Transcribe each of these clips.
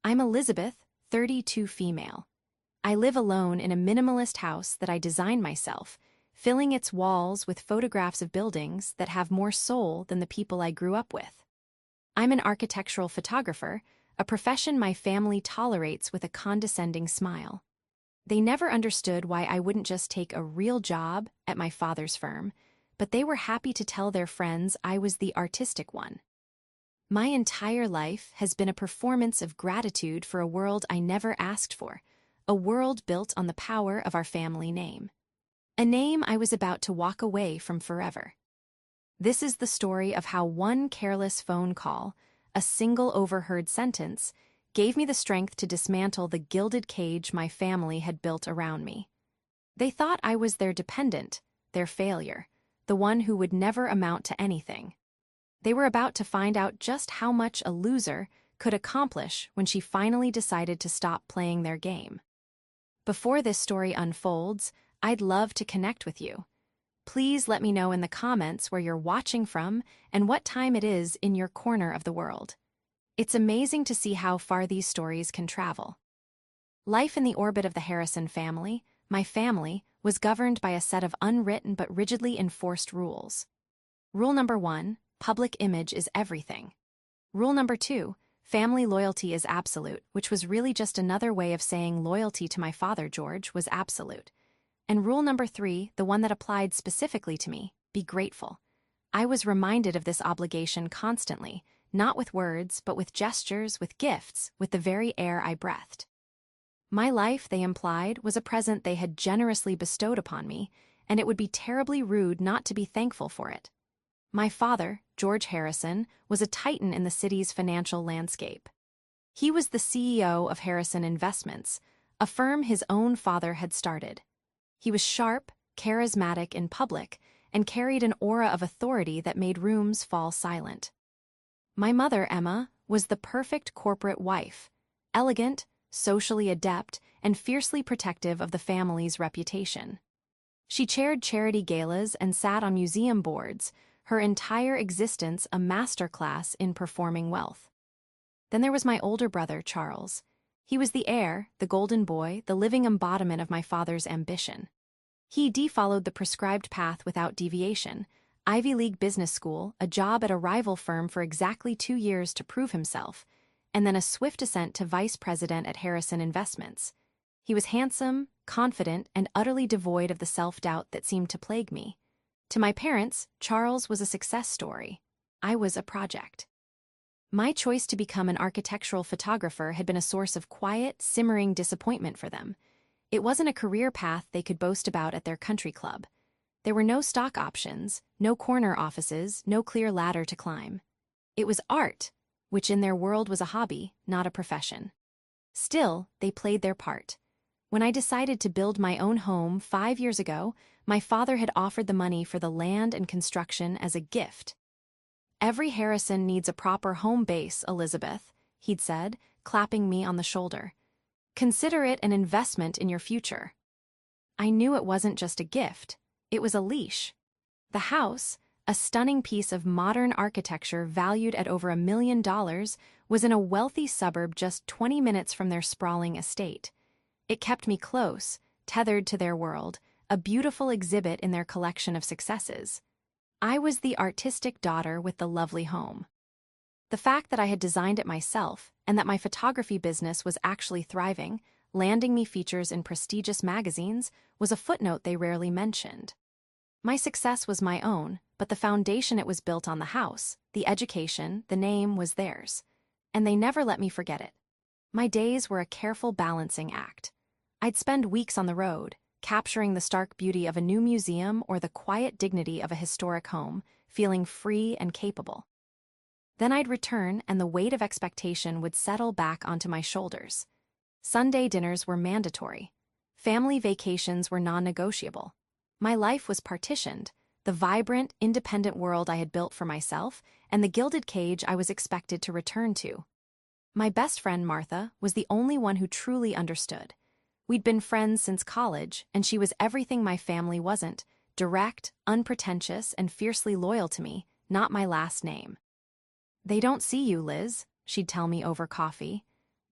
I'm Elizabeth, 32 female. I live alone in a minimalist house that I designed myself, filling its walls with photographs of buildings that have more soul than the people I grew up with. I'm an architectural photographer, a profession my family tolerates with a condescending smile. They never understood why I wouldn't just take a real job at my father's firm, but they were happy to tell their friends I was the artistic one. My entire life has been a performance of gratitude for a world I never asked for, a world built on the power of our family name. A name I was about to walk away from forever. This is the story of how one careless phone call, a single overheard sentence, gave me the strength to dismantle the gilded cage my family had built around me. They thought I was their dependent, their failure, the one who would never amount to anything. They were about to find out just how much a loser could accomplish when she finally decided to stop playing their game. Before this story unfolds, I'd love to connect with you. Please let me know in the comments where you're watching from and what time it is in your corner of the world. It's amazing to see how far these stories can travel. Life in the orbit of the Harrison family, my family, was governed by a set of unwritten but rigidly enforced rules. Rule number 1, public image is everything. Rule number 2, family loyalty is absolute, which was really just another way of saying loyalty to my father, George, was absolute. And rule number 3, the one that applied specifically to me, be grateful. I was reminded of this obligation constantly, not with words, but with gestures, with gifts, with the very air I breathed. My life, they implied, was a present they had generously bestowed upon me, and it would be terribly rude not to be thankful for it. My father, George Harrison, was a titan in the city's financial landscape. He was the CEO of Harrison Investments, a firm his own father had started. He was sharp, charismatic in public, and carried an aura of authority that made rooms fall silent. My mother, Emma, was the perfect corporate wife, elegant, socially adept, and fiercely protective of the family's reputation. She chaired charity galas and sat on museum boards, her entire existence a masterclass in performing wealth. Then there was my older brother, Charles. He was the heir, the golden boy, the living embodiment of my father's ambition. He followed the prescribed path without deviation: Ivy League business school, a job at a rival firm for exactly 2 years to prove himself, and then a swift ascent to vice president at Harrison Investments. He was handsome, confident, and utterly devoid of the self-doubt that seemed to plague me. To my parents, Charles was a success story. I was a project. My choice to become an architectural photographer had been a source of quiet, simmering disappointment for them. It wasn't a career path they could boast about at their country club. There were no stock options, no corner offices, no clear ladder to climb. It was art, which in their world was a hobby, not a profession. Still, they played their part. When I decided to build my own home 5 years ago, my father had offered the money for the land and construction as a gift. "Every Harrison needs a proper home base, Elizabeth," he'd said, clapping me on the shoulder. "Consider it an investment in your future." I knew it wasn't just a gift, it was a leash. The house, a stunning piece of modern architecture valued at over $1 million, was in a wealthy suburb just 20 minutes from their sprawling estate. It kept me close, tethered to their world, a beautiful exhibit in their collection of successes. I was the artistic daughter with the lovely home. The fact that I had designed it myself, and that my photography business was actually thriving, landing me features in prestigious magazines, was a footnote they rarely mentioned. My success was my own, but the foundation it was built on, the house, the education, the name, was theirs. And they never let me forget it. My days were a careful balancing act. I'd spend weeks on the road, capturing the stark beauty of a new museum or the quiet dignity of a historic home, feeling free and capable. Then I'd return and the weight of expectation would settle back onto my shoulders. Sunday dinners were mandatory. Family vacations were non-negotiable. My life was partitioned, the vibrant, independent world I had built for myself, and the gilded cage I was expected to return to. My best friend, Martha, was the only one who truly understood. We'd been friends since college, and she was everything my family wasn't: direct, unpretentious, and fiercely loyal to me, not my last name. "They don't see you, Liz," she'd tell me over coffee.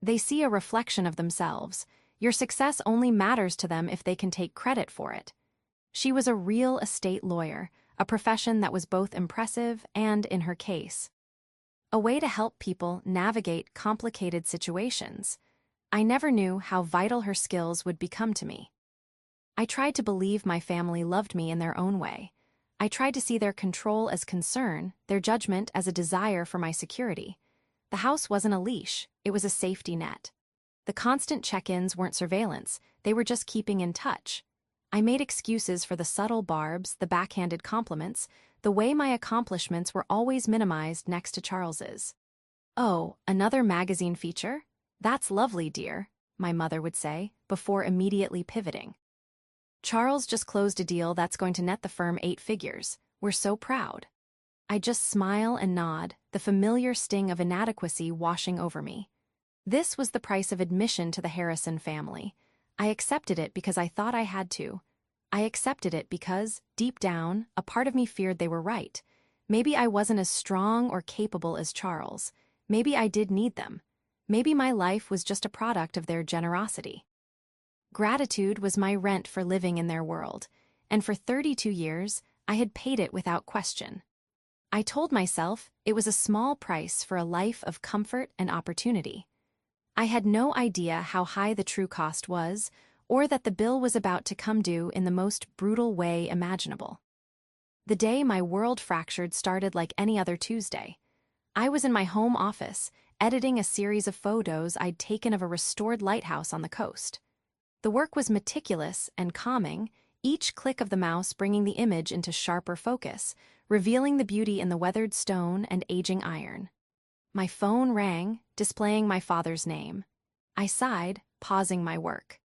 They see a reflection of themselves. Your success only matters to them if they can take credit for it. She was a real estate lawyer, a profession that was both impressive and, in her case, a way to help people navigate complicated situations. I never knew how vital her skills would become to me. I tried to believe my family loved me in their own way. I tried to see their control as concern, their judgment as a desire for my security. The house wasn't a leash, it was a safety net. The constant check-ins weren't surveillance, they were just keeping in touch. I made excuses for the subtle barbs, the backhanded compliments, the way my accomplishments were always minimized next to Charles's. "Oh, another magazine feature? That's lovely, dear," my mother would say, before immediately pivoting. "Charles just closed a deal that's going to net the firm 8 figures. We're so proud." I just smile and nod, the familiar sting of inadequacy washing over me. This was the price of admission to the Harrison family. I accepted it because I thought I had to. I accepted it because, deep down, a part of me feared they were right. Maybe I wasn't as strong or capable as Charles. Maybe I did need them. Maybe my life was just a product of their generosity. Gratitude was my rent for living in their world, and for 32 years, I had paid it without question. I told myself it was a small price for a life of comfort and opportunity. I had no idea how high the true cost was, or that the bill was about to come due in the most brutal way imaginable. The day my world fractured started like any other Tuesday. I was in my home office, editing a series of photos I'd taken of a restored lighthouse on the coast. The work was meticulous and calming, each click of the mouse bringing the image into sharper focus, revealing the beauty in the weathered stone and aging iron. My phone rang, displaying my father's name. I sighed, pausing my work.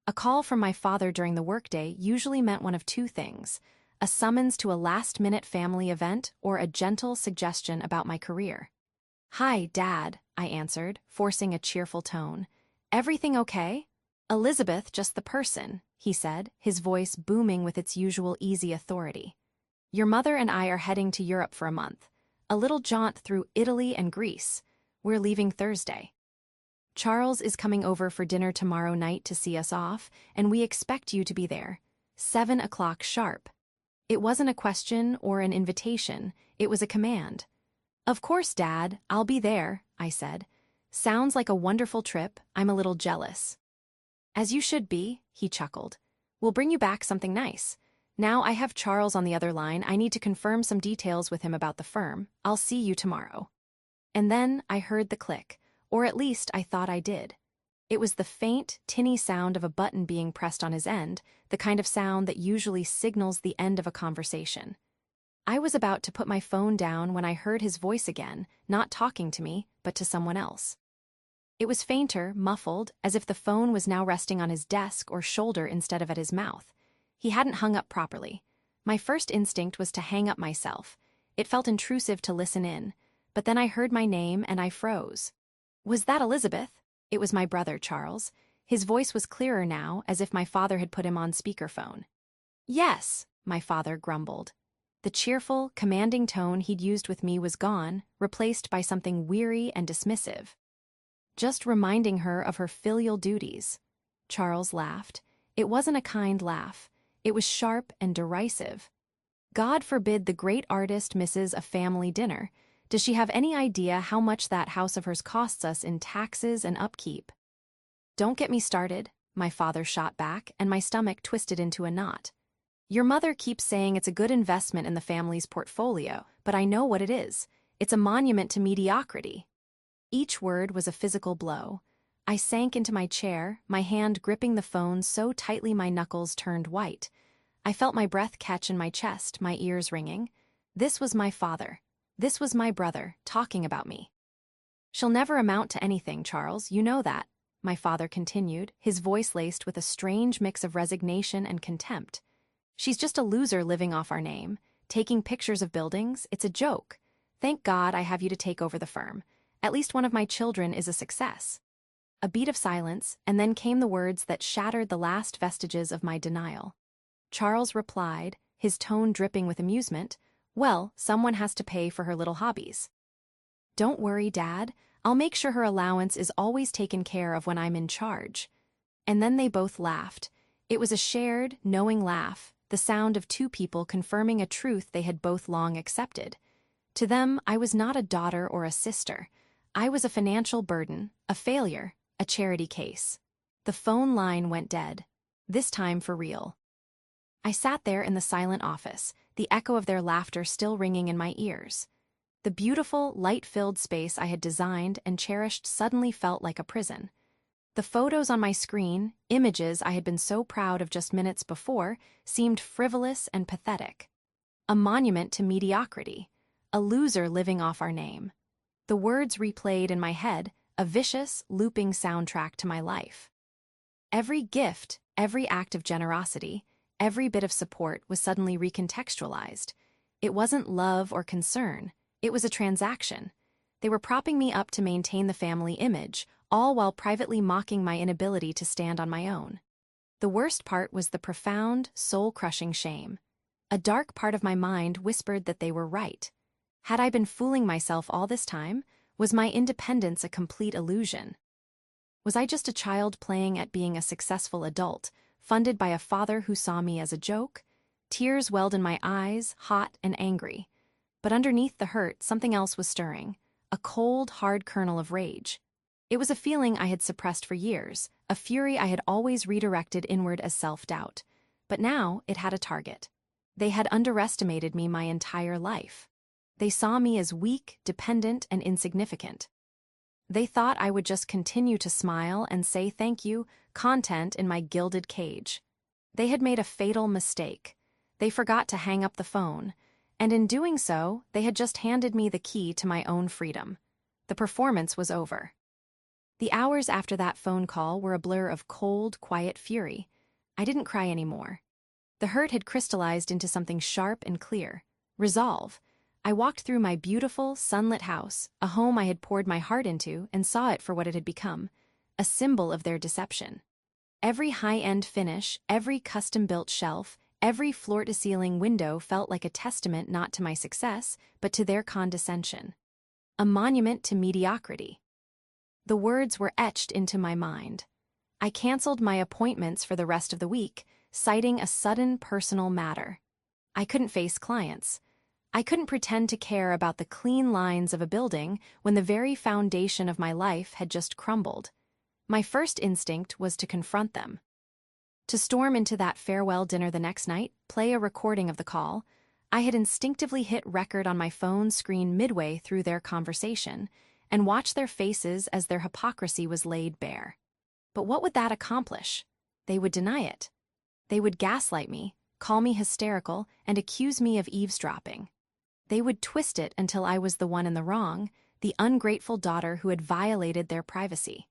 A call from my father during the workday usually meant one of two things: a summons to a last-minute family event or a gentle suggestion about my career. "Hi, Dad," I answered, forcing a cheerful tone. "Everything okay?" "Elizabeth, just the person," he said, his voice booming with its usual easy authority. "Your mother and I are heading to Europe for a month. A little jaunt through Italy and Greece. We're leaving Thursday. Charles is coming over for dinner tomorrow night to see us off, and we expect you to be there. 7 o'clock sharp." It wasn't a question or an invitation, it was a command. "Of course, Dad, I'll be there," I said. "Sounds like a wonderful trip. I'm a little jealous." "As you should be," he chuckled. "We'll bring you back something nice. Now I have Charles on the other line. I need to confirm some details with him about the firm. I'll see you tomorrow." And then I heard the click, or at least I thought I did. It was the faint, tinny sound of a button being pressed on his end, the kind of sound that usually signals the end of a conversation. I was about to put my phone down when I heard his voice again, not talking to me, but to someone else. It was fainter, muffled, as if the phone was now resting on his desk or shoulder instead of at his mouth. He hadn't hung up properly. My first instinct was to hang up myself. It felt intrusive to listen in, but then I heard my name and I froze. Was that Elizabeth? It was my brother, Charles. His voice was clearer now, as if my father had put him on speakerphone. "Yes," my father grumbled. The cheerful, commanding tone he'd used with me was gone, replaced by something weary and dismissive. "Just reminding her of her filial duties." Charles laughed. It wasn't a kind laugh. It was sharp and derisive. "God forbid the great artist misses a family dinner. Does she have any idea how much that house of hers costs us in taxes and upkeep?" "Don't get me started," my father shot back, and my stomach twisted into a knot. "Your mother keeps saying it's a good investment in the family's portfolio, but I know what it is. It's a monument to mediocrity." Each word was a physical blow. I sank into my chair, my hand gripping the phone so tightly my knuckles turned white. I felt my breath catch in my chest, my ears ringing. This was my father. This was my brother, talking about me. "She'll never amount to anything, Charles, you know that," my father continued, his voice laced with a strange mix of resignation and contempt. "She's just a loser living off our name. Taking pictures of buildings, it's a joke. Thank God I have you to take over the firm. At least one of my children is a success." A beat of silence, and then came the words that shattered the last vestiges of my denial. Charles replied, his tone dripping with amusement, "Well, someone has to pay for her little hobbies." "Don't worry, Dad. I'll make sure her allowance is always taken care of when I'm in charge." And then they both laughed. It was a shared, knowing laugh, the sound of two people confirming a truth they had both long accepted. To them, I was not a daughter or a sister. I was a financial burden, a failure, a charity case. The phone line went dead. This time for real. I sat there in the silent office, the echo of their laughter still ringing in my ears. The beautiful, light-filled space I had designed and cherished suddenly felt like a prison. The photos on my screen, images I had been so proud of just minutes before, seemed frivolous and pathetic. A monument to mediocrity, a loser living off our name. The words replayed in my head, a vicious, looping soundtrack to my life. Every gift, every act of generosity, every bit of support was suddenly recontextualized. It wasn't love or concern. It was a transaction. They were propping me up to maintain the family image, all while privately mocking my inability to stand on my own. The worst part was the profound, soul-crushing shame. A dark part of my mind whispered that they were right. Had I been fooling myself all this time? Was my independence a complete illusion? Was I just a child playing at being a successful adult, funded by a father who saw me as a joke? Tears welled in my eyes, hot and angry. But underneath the hurt, something else was stirring, a cold, hard kernel of rage. It was a feeling I had suppressed for years, a fury I had always redirected inward as self-doubt. But now it had a target. They had underestimated me my entire life. They saw me as weak, dependent, and insignificant. They thought I would just continue to smile and say thank you, content in my gilded cage. They had made a fatal mistake. They forgot to hang up the phone. And in doing so, they had just handed me the key to my own freedom. The performance was over. The hours after that phone call were a blur of cold, quiet fury. I didn't cry anymore. The hurt had crystallized into something sharp and clear. Resolve. I walked through my beautiful, sunlit house, a home I had poured my heart into, and saw it for what it had become, a symbol of their deception. Every high-end finish, every custom-built shelf, every floor-to-ceiling window felt like a testament not to my success, but to their condescension. A monument to mediocrity. The words were etched into my mind. I canceled my appointments for the rest of the week, citing a sudden personal matter. I couldn't face clients. I couldn't pretend to care about the clean lines of a building when the very foundation of my life had just crumbled. My first instinct was to confront them. To storm into that farewell dinner the next night, play a recording of the call. I had instinctively hit record on my phone screen midway through their conversation and watched their faces as their hypocrisy was laid bare. But what would that accomplish? They would deny it. They would gaslight me, call me hysterical, and accuse me of eavesdropping. They would twist it until I was the one in the wrong, the ungrateful daughter who had violated their privacy.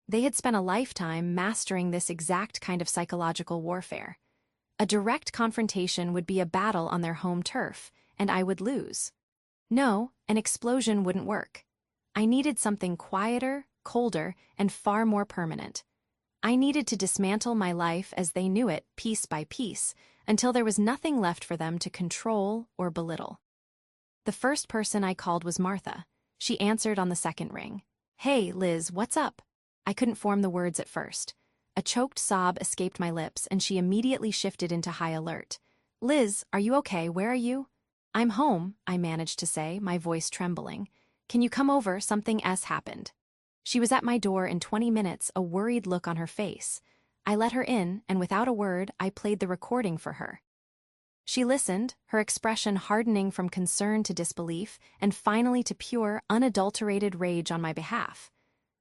They had spent a lifetime mastering this exact kind of psychological warfare. A direct confrontation would be a battle on their home turf, and I would lose. No, an explosion wouldn't work. I needed something quieter, colder, and far more permanent. I needed to dismantle my life as they knew it, piece by piece, until there was nothing left for them to control or belittle. The first person I called was Martha. She answered on the second ring. "Hey, Liz, what's up?" I couldn't form the words at first. A choked sob escaped my lips, and she immediately shifted into high alert. "Liz, are you okay? Where are you?" "I'm home," I managed to say, my voice trembling. "Can you come over? Something else happened." She was at my door in 20 minutes, a worried look on her face. I let her in, and without a word, I played the recording for her. She listened, her expression hardening from concern to disbelief, and finally to pure, unadulterated rage on my behalf.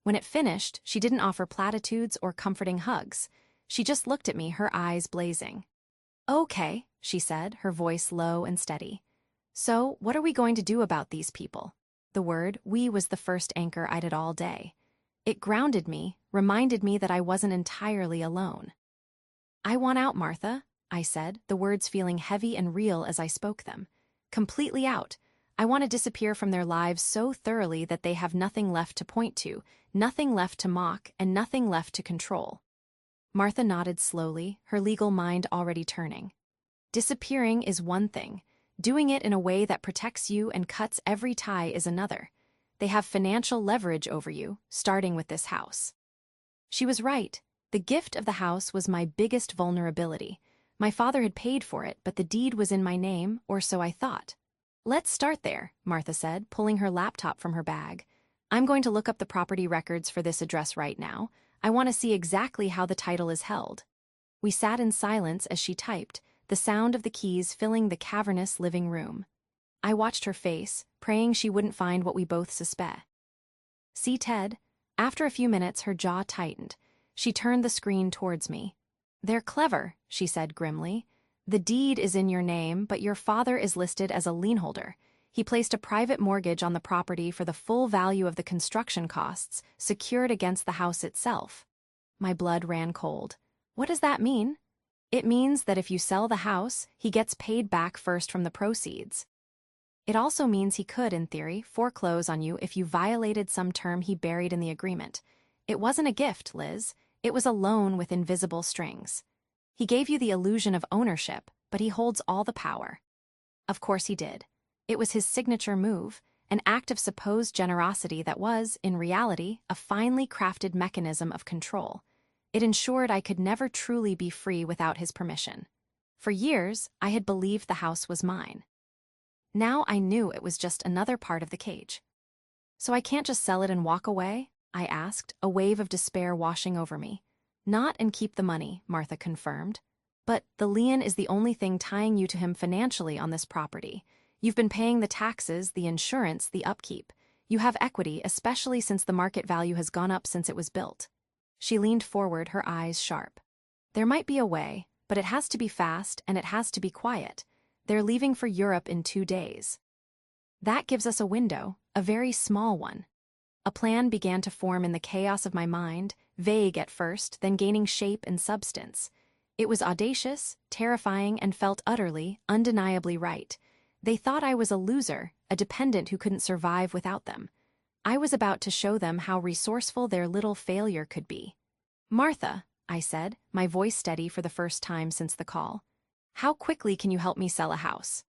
When it finished, she didn't offer platitudes or comforting hugs. She just looked at me, her eyes blazing. "Okay," she said, her voice low and steady. "So, what are we going to do about these people?" The word "we" was the first anchor I'd had all day. It grounded me, reminded me that I wasn't entirely alone. "I want out, Martha," I said, the words feeling heavy and real as I spoke them. "Completely out. I want to disappear from their lives so thoroughly that they have nothing left to point to, nothing left to mock, and nothing left to control." Martha nodded slowly, her legal mind already turning. "Disappearing is one thing. Doing it in a way that protects you and cuts every tie is another. They have financial leverage over you, starting with this house. She was right. The gift of the house was my biggest vulnerability. My father had paid for it, but the deed was in my name, or so I thought. Let's start there, Martha said, pulling her laptop from her bag. I'm going to look up the property records for this address right now. I want to see exactly how the title is held. We sat in silence as she typed, the sound of the keys filling the cavernous living room. I watched her face, praying she wouldn't find what we both suspect. See, Ted? After a few minutes, her jaw tightened. She turned the screen towards me. They're clever, she said grimly. The deed is in your name, but your father is listed as a lienholder. He placed a private mortgage on the property for the full value of the construction costs, secured against the house itself. My blood ran cold. What does that mean? It means that if you sell the house, he gets paid back first from the proceeds. It also means he could, in theory, foreclose on you if you violated some term he buried in the agreement. It wasn't a gift, Liz. It was a loan with invisible strings. He gave you the illusion of ownership, but he holds all the power. Of course he did. It was his signature move, an act of supposed generosity that was, in reality, a finely crafted mechanism of control. It ensured I could never truly be free without his permission. For years, I had believed the house was mine. Now I knew it was just another part of the cage. So I can't just sell it and walk away? I asked, a wave of despair washing over me. Not and keep the money, Martha confirmed. But the lien is the only thing tying you to him financially on this property. You've been paying the taxes, the insurance, the upkeep. You have equity, especially since the market value has gone up since it was built. She leaned forward, her eyes sharp. There might be a way, but it has to be fast and it has to be quiet. They're leaving for Europe in 2 days. That gives us a window, a very small one. A plan began to form in the chaos of my mind, vague at first, then gaining shape and substance. It was audacious, terrifying, and felt utterly, undeniably right. They thought I was a loser, a dependent who couldn't survive without them. I was about to show them how resourceful their little failure could be. Martha, I said, my voice steady for the first time since the call. How quickly can you help me sell a house?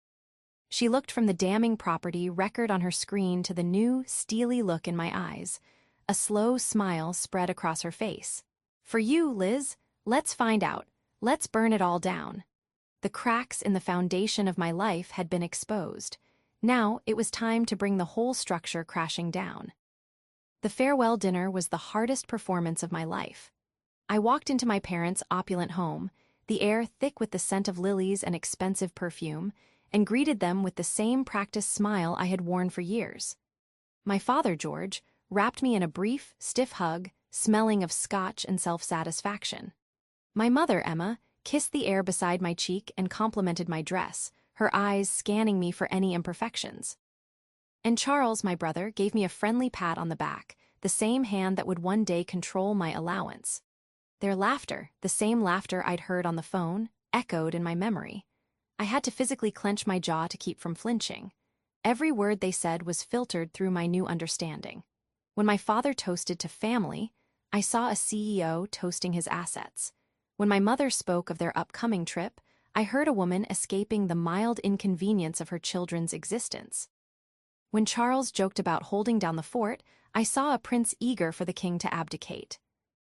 She looked from the damning property record on her screen to the new, steely look in my eyes. A slow smile spread across her face. For you, Liz, let's find out. Let's burn it all down. The cracks in the foundation of my life had been exposed. Now it was time to bring the whole structure crashing down. The farewell dinner was the hardest performance of my life. I walked into my parents' opulent home, the air thick with the scent of lilies and expensive perfume, and greeted them with the same practiced smile I had worn for years. My father, George, wrapped me in a brief, stiff hug, smelling of scotch and self-satisfaction. My mother, Emma, kissed the air beside my cheek and complimented my dress, her eyes scanning me for any imperfections. And Charles, my brother, gave me a friendly pat on the back, the same hand that would one day control my allowance. Their laughter, the same laughter I'd heard on the phone, echoed in my memory. I had to physically clench my jaw to keep from flinching. Every word they said was filtered through my new understanding. When my father toasted to family, I saw a CEO toasting his assets. When my mother spoke of their upcoming trip, I heard a woman escaping the mild inconvenience of her children's existence. When Charles joked about holding down the fort, I saw a prince eager for the king to abdicate.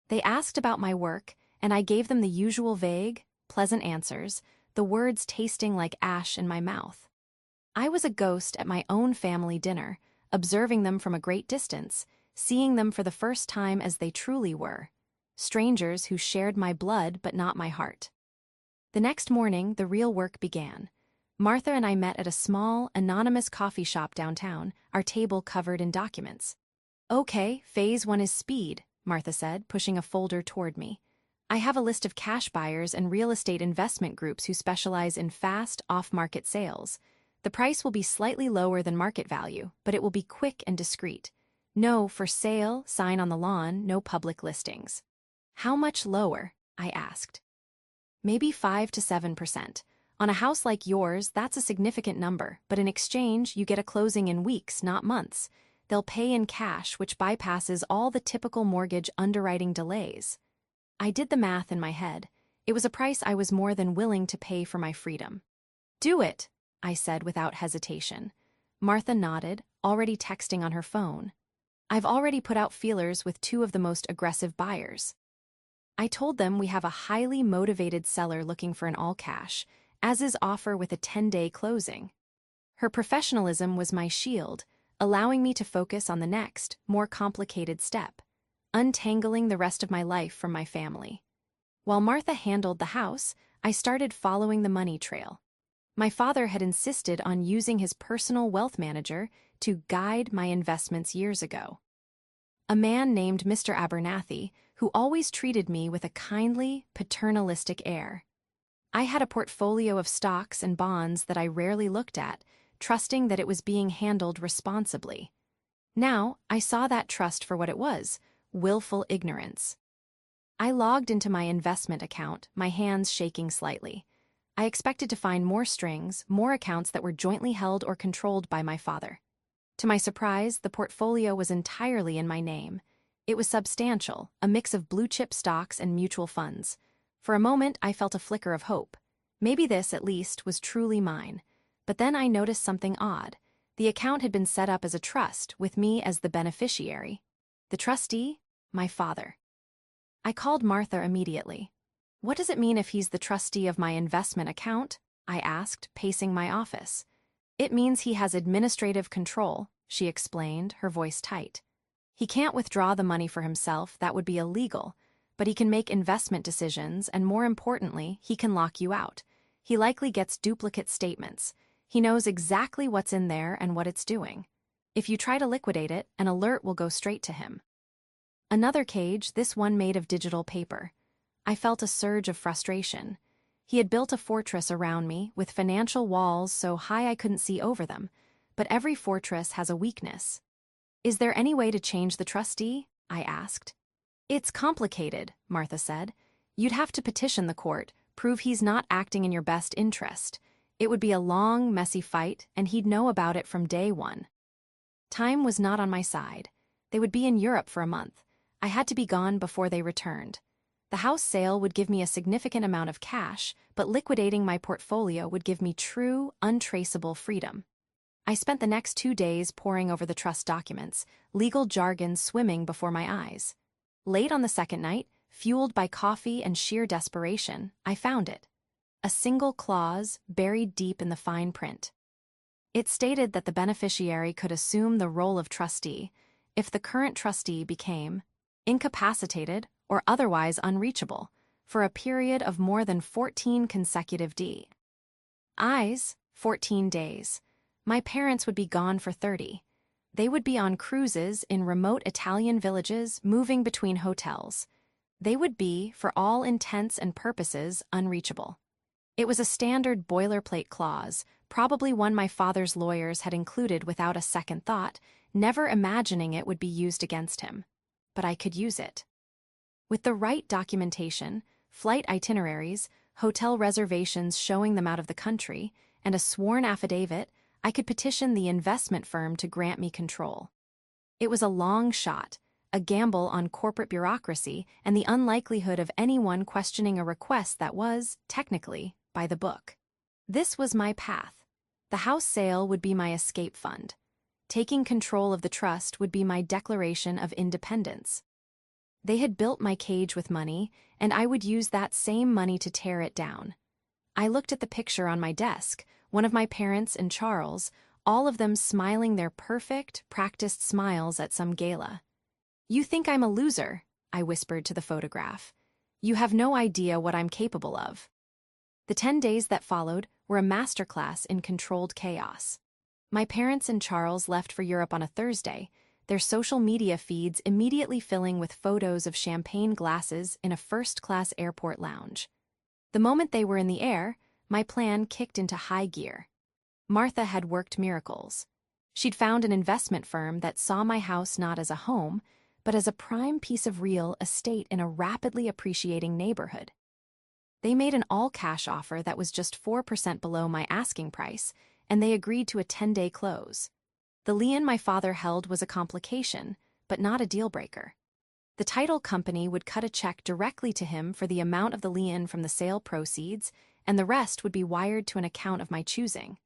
They asked about my work, and I gave them the usual vague, pleasant answers, the words tasting like ash in my mouth. I was a ghost at my own family dinner, observing them from a great distance, seeing them for the first time as they truly were, strangers who shared my blood but not my heart. The next morning, the real work began. Martha and I met at a small, anonymous coffee shop downtown, our table covered in documents. Okay, phase 1 is speed, Martha said, pushing a folder toward me. I have a list of cash buyers and real estate investment groups who specialize in fast, off-market sales. The price will be slightly lower than market value, but it will be quick and discreet. No for sale, sign on the lawn, no public listings. How much lower? I asked. Maybe 5 to 7%. On a house like yours, that's a significant number, but in exchange, you get a closing in weeks, not months. They'll pay in cash, which bypasses all the typical mortgage underwriting delays. I did the math in my head. It was a price I was more than willing to pay for my freedom. Do it, I said without hesitation. Martha nodded, already texting on her phone. I've already put out feelers with two of the most aggressive buyers. I told them we have a highly motivated seller looking for an all-cash, as-is offer with a 10-day closing. Her professionalism was my shield, allowing me to focus on the next, more complicated step, untangling the rest of my life from my family. While Martha handled the house, I started following the money trail. My father had insisted on using his personal wealth manager to guide my investments years ago. A man named Mr. Abernathy, who always treated me with a kindly, paternalistic air. I had a portfolio of stocks and bonds that I rarely looked at, trusting that it was being handled responsibly. Now, I saw that trust for what it was, willful ignorance. I logged into my investment account, my hands shaking slightly. I expected to find more strings, more accounts that were jointly held or controlled by my father. To my surprise, the portfolio was entirely in my name. It was substantial, a mix of blue-chip stocks and mutual funds. For a moment, I felt a flicker of hope. Maybe this, at least, was truly mine. But then I noticed something odd. The account had been set up as a trust, with me as the beneficiary. The trustee? My father. I called Martha immediately. "What does it mean if he's the trustee of my investment account?" I asked, pacing my office. "It means he has administrative control," she explained, her voice tight. "He can't withdraw the money for himself, that would be illegal, but he can make investment decisions, and more importantly, he can lock you out. He likely gets duplicate statements. He knows exactly what's in there and what it's doing. If you try to liquidate it, an alert will go straight to him." Another cage, this one made of digital paper. I felt a surge of frustration. He had built a fortress around me, with financial walls so high I couldn't see over them, but every fortress has a weakness. "Is there any way to change the trustee?" I asked. "It's complicated," Martha said. "You'd have to petition the court, prove he's not acting in your best interest. It would be a long, messy fight, and he'd know about it from day one." Time was not on my side. They would be in Europe for a month. I had to be gone before they returned. The house sale would give me a significant amount of cash, but liquidating my portfolio would give me true, untraceable freedom. I spent the next 2 days poring over the trust documents, legal jargon swimming before my eyes. Late on the second night, fueled by coffee and sheer desperation, I found it. A single clause buried deep in the fine print. It stated that the beneficiary could assume the role of trustee if the current trustee became incapacitated or otherwise unreachable for a period of more than 14 consecutive days. 14 days. My parents would be gone for 30. They would be on cruises in remote Italian villages, moving between hotels. They would be, for all intents and purposes, unreachable. It was a standard boilerplate clause, probably one my father's lawyers had included without a second thought, never imagining it would be used against him. But I could use it. With the right documentation, flight itineraries, hotel reservations showing them out of the country, and a sworn affidavit, I could petition the investment firm to grant me control. It was a long shot, a gamble on corporate bureaucracy and the unlikelihood of anyone questioning a request that was, technically, by the book. This was my path. The house sale would be my escape fund. Taking control of the trust would be my declaration of independence. They had built my cage with money, and I would use that same money to tear it down. I looked at the picture on my desk, one of my parents and Charles, all of them smiling their perfect, practiced smiles at some gala. "You think I'm a loser," I whispered to the photograph. "You have no idea what I'm capable of." The 10 days that followed were a masterclass in controlled chaos. My parents and Charles left for Europe on a Thursday, their social media feeds immediately filling with photos of champagne glasses in a first-class airport lounge. The moment they were in the air, my plan kicked into high gear. Martha had worked miracles. She'd found an investment firm that saw my house not as a home, but as a prime piece of real estate in a rapidly appreciating neighborhood. They made an all-cash offer that was just 4% below my asking price, and they agreed to a 10-day close. The lien my father held was a complication, but not a deal-breaker. The title company would cut a check directly to him for the amount of the lien from the sale proceeds, and the rest would be wired to an account of my choosing.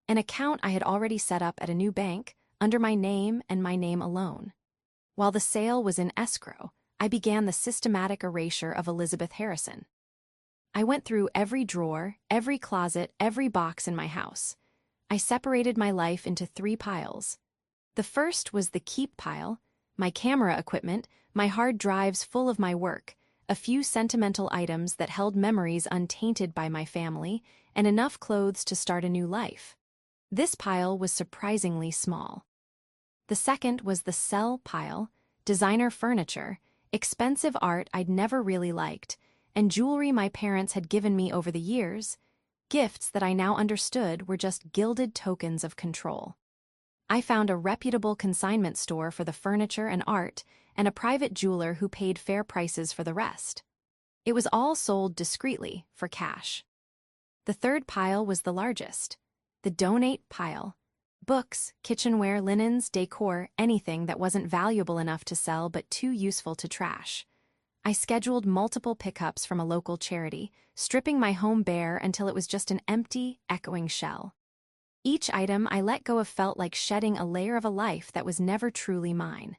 An account I had already set up at a new bank, under my name and my name alone. While the sale was in escrow, I began the systematic erasure of Elizabeth Harrison. I went through every drawer, every closet, every box in my house. I separated my life into 3 piles. The first was the keep pile, my camera equipment, my hard drives full of my work, a few sentimental items that held memories untainted by my family, and enough clothes to start a new life. This pile was surprisingly small. The second was the sell pile, designer furniture, expensive art I'd never really liked, and jewelry my parents had given me over the years, gifts that I now understood were just gilded tokens of control. I found a reputable consignment store for the furniture and art, and a private jeweler who paid fair prices for the rest. It was all sold discreetly, for cash. The third pile was the largest, the donate pile. Books, kitchenware, linens, decor, anything that wasn't valuable enough to sell but too useful to trash. I scheduled multiple pickups from a local charity, stripping my home bare until it was just an empty, echoing shell. Each item I let go of felt like shedding a layer of a life that was never truly mine.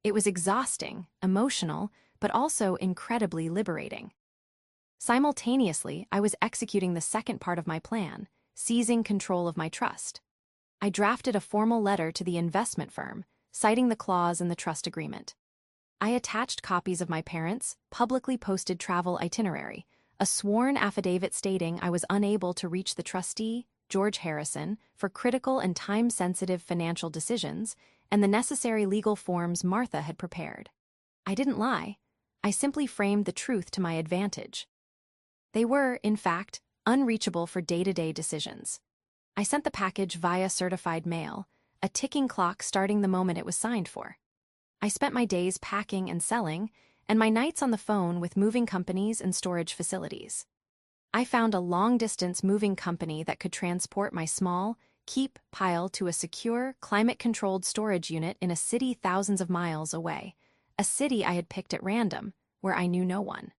It was exhausting, emotional, but also incredibly liberating. Simultaneously, I was executing the second part of my plan, seizing control of my trust. I drafted a formal letter to the investment firm, citing the clause in the trust agreement. I attached copies of my parents' publicly posted travel itinerary, a sworn affidavit stating I was unable to reach the trustee, George Harrison, for critical and time-sensitive financial decisions, and the necessary legal forms Martha had prepared. I didn't lie. I simply framed the truth to my advantage. They were, in fact, unreachable for day-to-day decisions. I sent the package via certified mail, a ticking clock starting the moment it was signed for. I spent my days packing and selling, and my nights on the phone with moving companies and storage facilities. I found a long-distance moving company that could transport my small, keep pile to a secure, climate-controlled storage unit in a city thousands of miles away, a city I had picked at random, where I knew no one.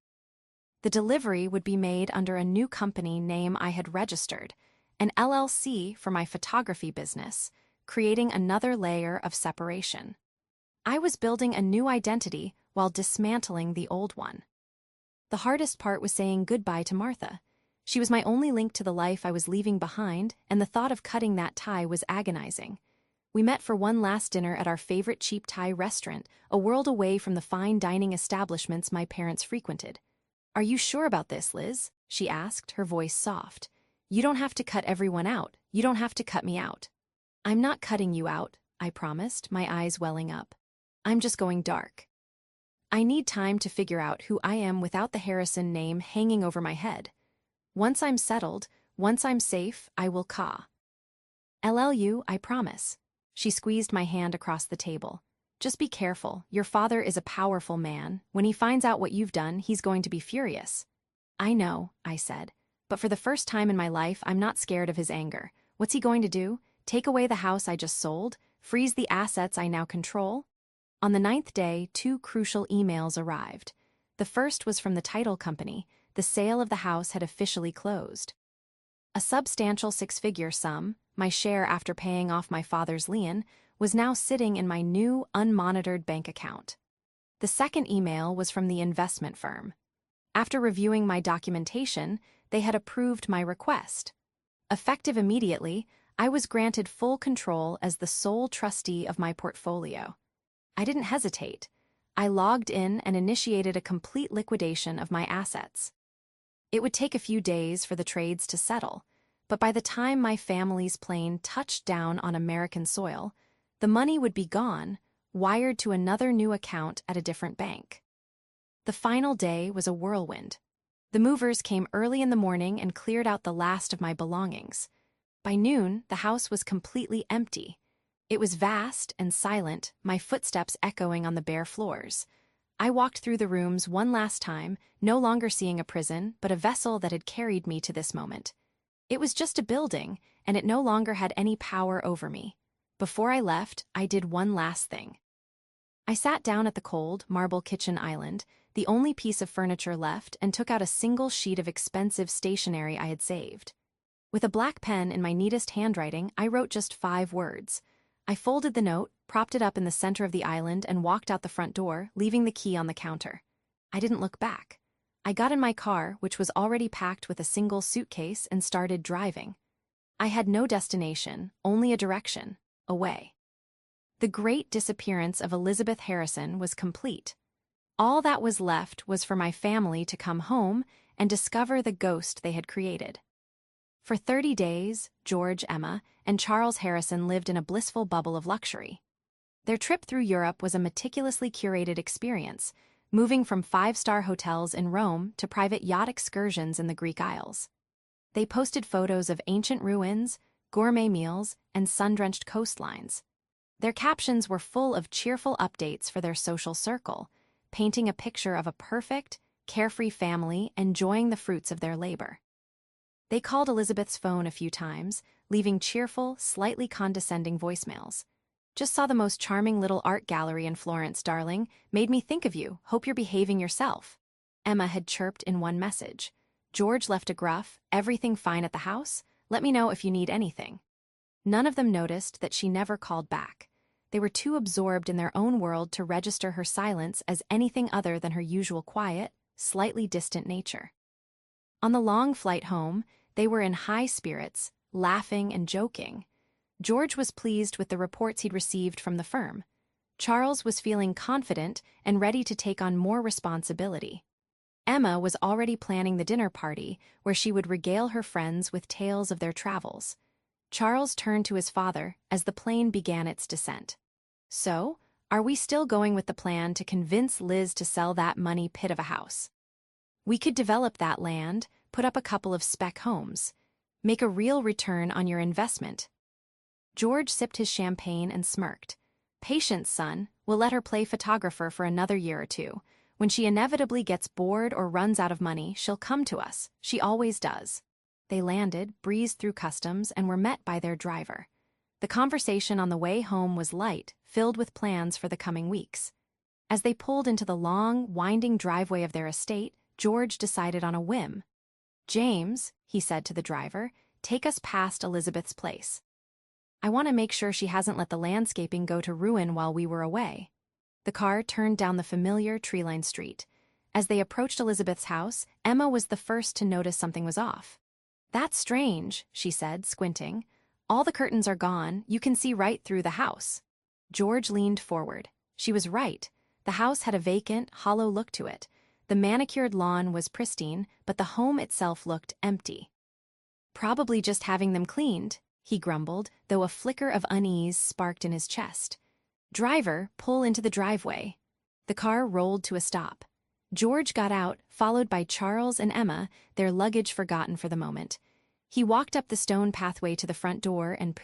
The delivery would be made under a new company name I had registered, an LLC for my photography business, creating another layer of separation. I was building a new identity while dismantling the old one. The hardest part was saying goodbye to Martha. She was my only link to the life I was leaving behind, and the thought of cutting that tie was agonizing. We met for one last dinner at our favorite cheap Thai restaurant, a world away from the fine dining establishments my parents frequented. "Are you sure about this, Liz?" she asked, her voice soft. "You don't have to cut everyone out. You don't have to cut me out." "I'm not cutting you out," I promised, my eyes welling up. "I'm just going dark. I need time to figure out who I am without the Harrison name hanging over my head. Once I'm settled, once I'm safe, I will caw. LLU, I promise." She squeezed my hand across the table. "Just be careful. Your father is a powerful man. When he finds out what you've done, he's going to be furious." "I know," I said. "But for the first time in my life, I'm not scared of his anger. What's he going to do? Take away the house I just sold? Freeze the assets I now control?" On the 9th day, 2 crucial emails arrived. The first was from the title company. The sale of the house had officially closed. A substantial 6-figure sum, my share after paying off my father's lien, was now sitting in my new, unmonitored bank account. The second email was from the investment firm. After reviewing my documentation, they had approved my request. Effective immediately, I was granted full control as the sole trustee of my portfolio. I didn't hesitate. I logged in and initiated a complete liquidation of my assets. It would take a few days for the trades to settle, but by the time my family's plane touched down on American soil, the money would be gone, wired to another new account at a different bank. The final day was a whirlwind. The movers came early in the morning and cleared out the last of my belongings. By noon, the house was completely empty. It was vast and silent, my footsteps echoing on the bare floors. I walked through the rooms one last time, no longer seeing a prison, but a vessel that had carried me to this moment. It was just a building, and it no longer had any power over me. Before I left, I did one last thing. I sat down at the cold, marble kitchen island, the only piece of furniture left, and took out a single sheet of expensive stationery I had saved. With a black pen in my neatest handwriting, I wrote just 5 words. I folded the note, propped it up in the center of the island, and walked out the front door, leaving the key on the counter. I didn't look back. I got in my car, which was already packed with a single suitcase, and started driving. I had no destination, only a direction: away. The great disappearance of Elizabeth Harrison was complete. All that was left was for my family to come home and discover the ghost they had created. For 30 days, George, Emma, and Charles Harrison lived in a blissful bubble of luxury. Their trip through Europe was a meticulously curated experience, moving from 5-star hotels in Rome to private yacht excursions in the Greek Isles. They posted photos of ancient ruins, gourmet meals, and sun-drenched coastlines. Their captions were full of cheerful updates for their social circle, painting a picture of a perfect, carefree family enjoying the fruits of their labor. They called Elizabeth's phone a few times, leaving cheerful, slightly condescending voicemails. "Just saw the most charming little art gallery in Florence, darling. Made me think of you. Hope you're behaving yourself," Emma had chirped in one message. George left a gruff, "Everything fine at the house? Let me know if you need anything." None of them noticed that she never called back. They were too absorbed in their own world to register her silence as anything other than her usual quiet, slightly distant nature. On the long flight home, they were in high spirits, laughing and joking. George was pleased with the reports he'd received from the firm. Charles was feeling confident and ready to take on more responsibility. Emma was already planning the dinner party, where she would regale her friends with tales of their travels. Charles turned to his father as the plane began its descent. "So, are we still going with the plan to convince Liz to sell that money pit of a house? We could develop that land, put up a couple of spec homes, make a real return on your investment." George sipped his champagne and smirked. "Patience, son. We'll let her play photographer for another year or two. When she inevitably gets bored or runs out of money, she'll come to us. She always does." They landed, breezed through customs, and were met by their driver. The conversation on the way home was light, filled with plans for the coming weeks. As they pulled into the long, winding driveway of their estate, George decided on a whim. "James," he said to the driver, "take us past Elizabeth's place. I want to make sure she hasn't let the landscaping go to ruin while we were away." The car turned down the familiar tree-lined street. As they approached Elizabeth's house, Emma was the first to notice something was off. "That's strange," she said, squinting. "All the curtains are gone. You can see right through the house." George leaned forward. She was right. The house had a vacant, hollow look to it. The manicured lawn was pristine, but the home itself looked empty. "Probably just having them cleaned," he grumbled, though a flicker of unease sparked in his chest. "Driver, pull into the driveway." The car rolled to a stop. George got out, followed by Charles and Emma, their luggage forgotten for the moment. He walked up the stone pathway to the front door and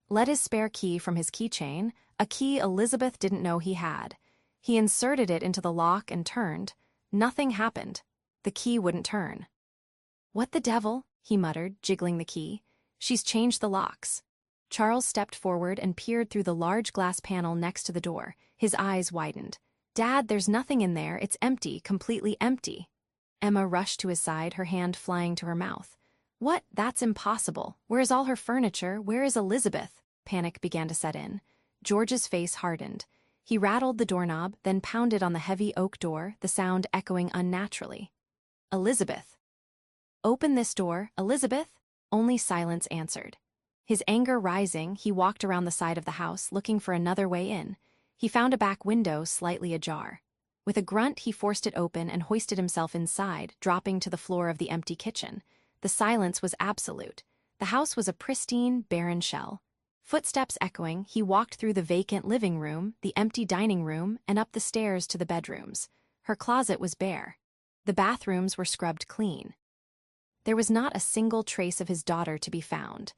let his spare key from his keychain, a key Elizabeth didn't know he had. He inserted it into the lock and turned. Nothing happened. The key wouldn't turn. "What the devil?" he muttered, jiggling the key. "She's changed the locks." Charles stepped forward and peered through the large glass panel next to the door. His eyes widened. "Dad, there's nothing in there. It's empty, completely empty." Emma rushed to his side, her hand flying to her mouth. "What? That's impossible. Where's all her furniture? Where is Elizabeth?" Panic began to set in. George's face hardened. He rattled the doorknob, then pounded on the heavy oak door, the sound echoing unnaturally. "Elizabeth. Open this door, Elizabeth." Only silence answered. His anger rising, he walked around the side of the house, looking for another way in. He found a back window slightly ajar. With a grunt, he forced it open and hoisted himself inside, dropping to the floor of the empty kitchen. The silence was absolute. The house was a pristine, barren shell. Footsteps echoing, he walked through the vacant living room, the empty dining room, and up the stairs to the bedrooms. Her closet was bare. The bathrooms were scrubbed clean. There was not a single trace of his daughter to be found.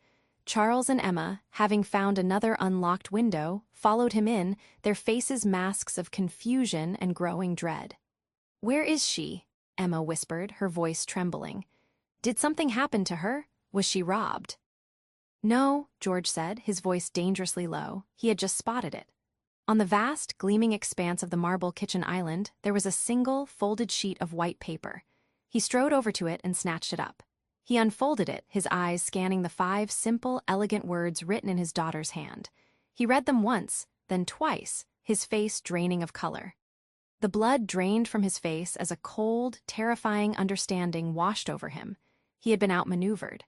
Charles and Emma, having found another unlocked window, followed him in, their faces masks of confusion and growing dread. "Where is she?" Emma whispered, her voice trembling. "Did something happen to her? Was she robbed?" "No," George said, his voice dangerously low. He had just spotted it. On the vast, gleaming expanse of the marble kitchen island, there was a single, folded sheet of white paper. He strode over to it and snatched it up. He unfolded it, his eyes scanning the 5 simple, elegant words written in his daughter's hand. He read them once, then twice, his face draining of color. The blood drained from his face as a cold, terrifying understanding washed over him. He had been outmaneuvered.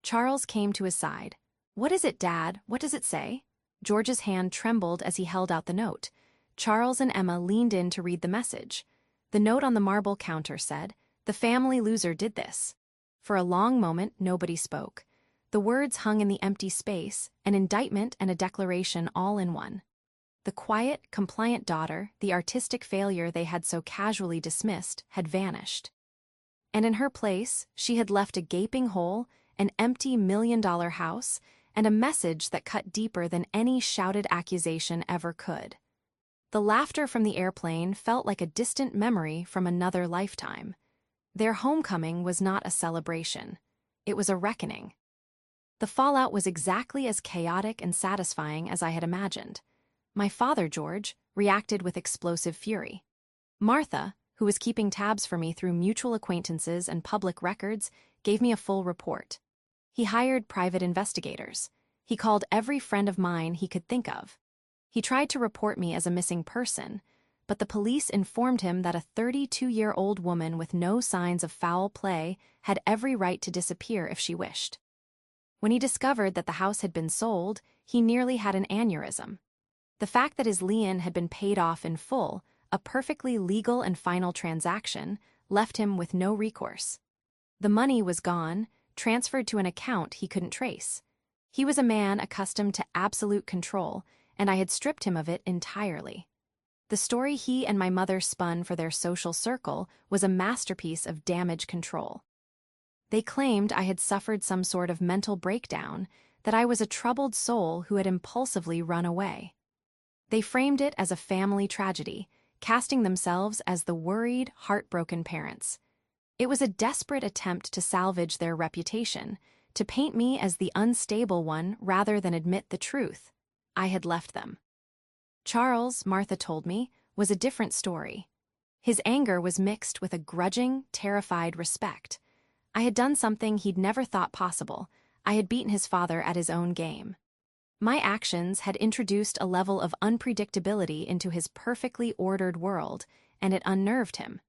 Charles came to his side. "What is it, Dad? What does it say?" George's hand trembled as he held out the note. Charles and Emma leaned in to read the message. The note on the marble counter said, "The family loser did this." For a long moment, nobody spoke. The words hung in the empty space, an indictment and a declaration all in one. The quiet, compliant daughter, the artistic failure they had so casually dismissed, had vanished. And in her place, she had left a gaping hole, an empty $1 million house, and a message that cut deeper than any shouted accusation ever could. The laughter from the airplane felt like a distant memory from another lifetime. Their homecoming was not a celebration. It was a reckoning. The fallout was exactly as chaotic and satisfying as I had imagined. My father, George, reacted with explosive fury. Martha, who was keeping tabs for me through mutual acquaintances and public records, gave me a full report. He hired private investigators. He called every friend of mine he could think of. He tried to report me as a missing person, but the police informed him that a 32-year-old woman with no signs of foul play had every right to disappear if she wished. When he discovered that the house had been sold, he nearly had an aneurysm. The fact that his lien had been paid off in full, a perfectly legal and final transaction, left him with no recourse. The money was gone, transferred to an account he couldn't trace. He was a man accustomed to absolute control, and I had stripped him of it entirely. The story he and my mother spun for their social circle was a masterpiece of damage control. They claimed I had suffered some sort of mental breakdown, that I was a troubled soul who had impulsively run away. They framed it as a family tragedy, casting themselves as the worried, heartbroken parents. It was a desperate attempt to salvage their reputation, to paint me as the unstable one rather than admit the truth. I had left them. Charles, Martha told me, was a different story. His anger was mixed with a grudging, terrified respect. I had done something he'd never thought possible. I had beaten his father at his own game. My actions had introduced a level of unpredictability into his perfectly ordered world, and it unnerved him.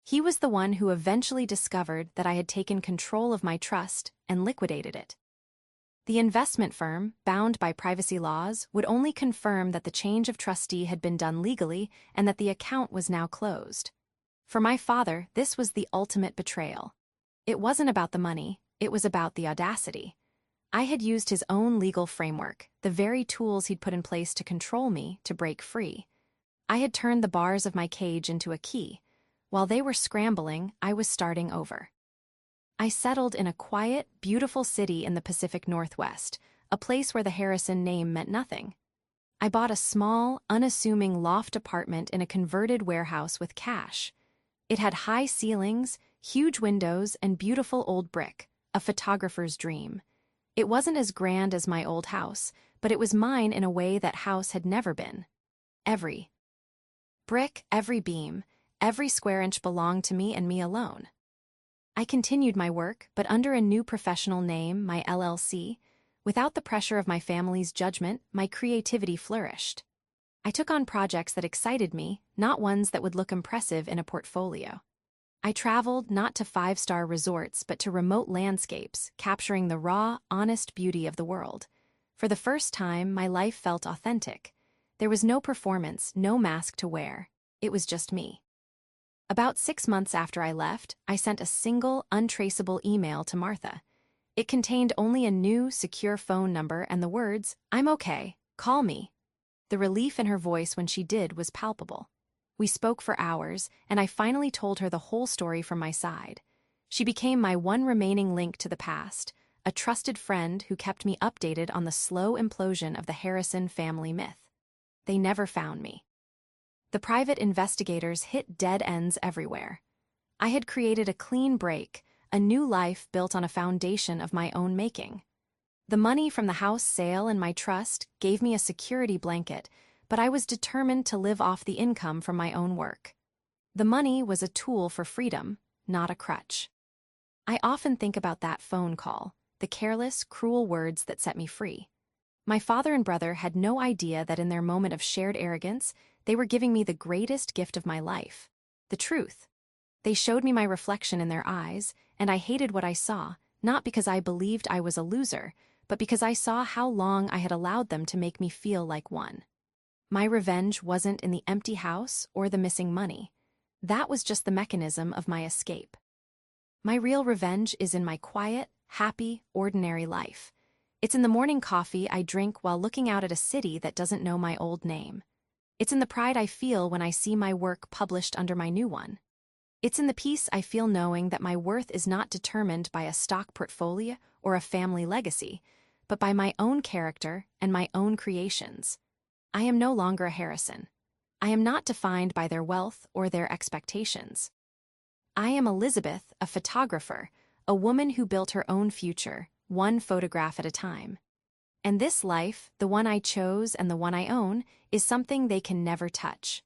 He was the one who eventually discovered that I had taken control of my trust and liquidated it. The investment firm, bound by privacy laws, would only confirm that the change of trustee had been done legally and that the account was now closed. For my father, this was the ultimate betrayal. It wasn't about the money, it was about the audacity. I had used his own legal framework, the very tools he'd put in place to control me, to break free. I had turned the bars of my cage into a key. While they were scrambling, I was starting over. I settled in a quiet, beautiful city in the Pacific Northwest, a place where the Harrison name meant nothing. I bought a small, unassuming loft apartment in a converted warehouse with cash. It had high ceilings, huge windows, and beautiful old brick, a photographer's dream. It wasn't as grand as my old house, but it was mine in a way that house had never been. Every brick, every beam, every square inch belonged to me and me alone. I continued my work, but under a new professional name, my LLC. Without the pressure of my family's judgment, my creativity flourished. I took on projects that excited me, not ones that would look impressive in a portfolio. I traveled not to five-star resorts but to remote landscapes, capturing the raw, honest beauty of the world. For the first time, my life felt authentic. There was no performance, no mask to wear. It was just me. About 6 months after I left, I sent a single, untraceable email to Martha. It contained only a new, secure phone number and the words, "I'm okay, call me." The relief in her voice when she did was palpable. We spoke for hours, and I finally told her the whole story from my side. She became my one remaining link to the past, a trusted friend who kept me updated on the slow implosion of the Harrison family myth. They never found me. The private investigators hit dead ends everywhere. I had created a clean break, a new life built on a foundation of my own making. The money from the house sale and my trust gave me a security blanket, but I was determined to live off the income from my own work. The money was a tool for freedom, not a crutch. I often think about that phone call, the careless, cruel words that set me free. My father and brother had no idea that in their moment of shared arrogance, they were giving me the greatest gift of my life: the truth. They showed me my reflection in their eyes, and I hated what I saw, not because I believed I was a loser, but because I saw how long I had allowed them to make me feel like one. My revenge wasn't in the empty house or the missing money. That was just the mechanism of my escape. My real revenge is in my quiet, happy, ordinary life. It's in the morning coffee I drink while looking out at a city that doesn't know my old name. It's in the pride I feel when I see my work published under my new one. It's in the peace I feel knowing that my worth is not determined by a stock portfolio or a family legacy, but by my own character and my own creations. I am no longer a Harrison. I am not defined by their wealth or their expectations. I am Elizabeth, a photographer, a woman who built her own future, one photograph at a time. And this life, the one I chose and the one I own, is something they can never touch.